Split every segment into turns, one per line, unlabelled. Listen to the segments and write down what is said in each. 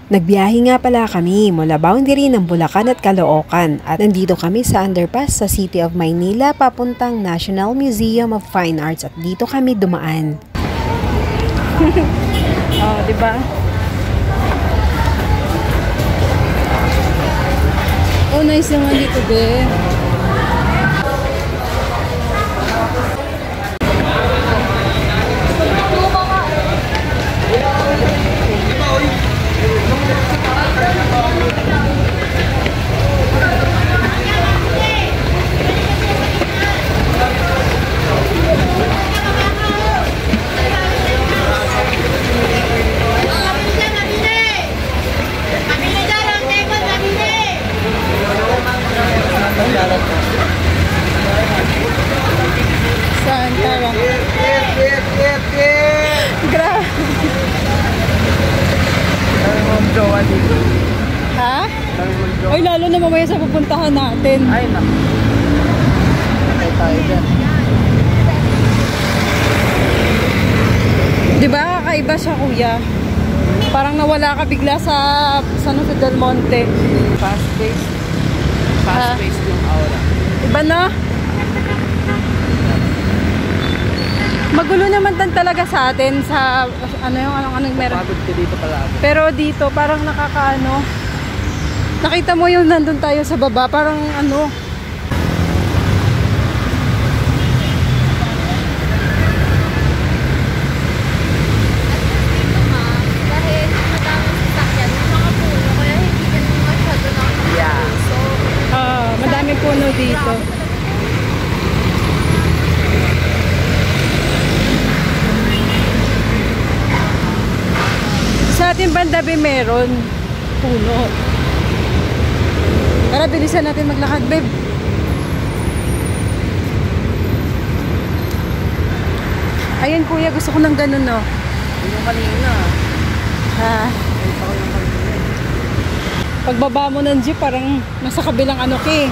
Nagbiyahe nga pala kami mula boundary ng Bulacan at Caloocan at nandito kami sa underpass sa City of Maynila papuntang National Museum of Fine Arts at dito kami dumaan. Oh, diba? Oh, nice naman dito din. Saan tara? Grabe. Ha? Ay, lalo na mamaya sa pupuntahan natin.
Ay, naku. Ay, tayo dyan.
Diba, kakaiba siya, kuya? Parang nawala ka bigla sa Del Monte.
Fast-paced. Fast-paced yung aura.
Iba na? Magulo naman talaga sa atin sa anong meron.
Pagod ko dito pala.
Pero dito parang nakakaano. Nakita mo yung nandun tayo sa baba, parang ano. Madaming puno dito. Sa ating bandabi meron puno. Tara, bilisan natin maglakad, babe. Ayan, kuya, gusto ko ng ganun, no?
Yun yung kanina.
Ha? Pagbaba mo ng jeep, parang nasa kabilang ano ki.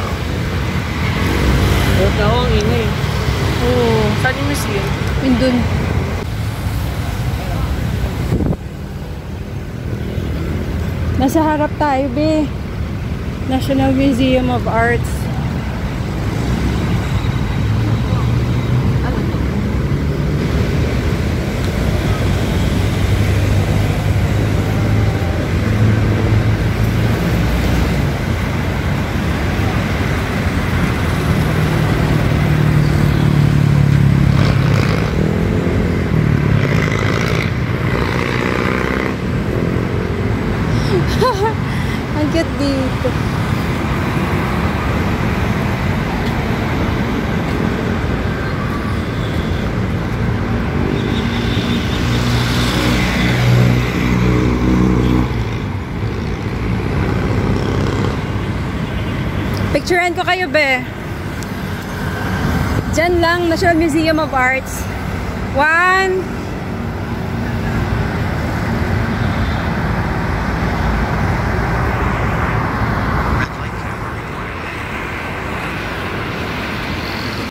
Huwag na ako ang ingay.
Oo.
Saan yung museum?
Yun dun. Nasa harap tayo, be. National Museum of Arts. Ang cute dito. Picturean ko kayo, be. Diyan lang, National Museum of Arts. 1.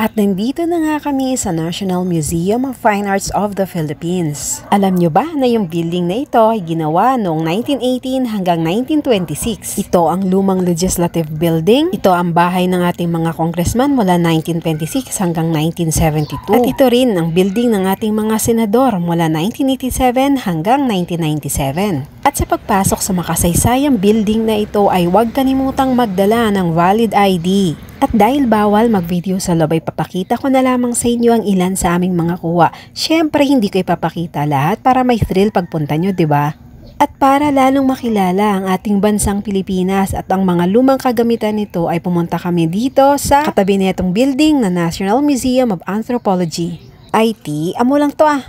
At nandito na nga kami sa National Museum of Fine Arts of the Philippines. Alam nyo ba na yung building na ito ay ginawa noong 1918 hanggang 1926? Ito ang lumang legislative building. Ito ang bahay ng ating mga congressman mula 1926 hanggang 1972. At ito rin ang building ng ating mga senador mula 1987 hanggang 1997. At sa pagpasok sa makasaysayang building na ito ay huwag kalimutang magdala ng valid ID. At dahil bawal mag-video sa loob ay papakita ko na lamang sa inyo ang ilan sa aming mga kuha. Syempre hindi ko ipapakita lahat para may thrill pagpunta nyo, diba? At para lalong makilala ang ating bansang Pilipinas at ang mga lumang kagamitan nito ay pumunta kami dito sa katabi nitong building na National Museum of Anthropology. IT, amo lang to ah.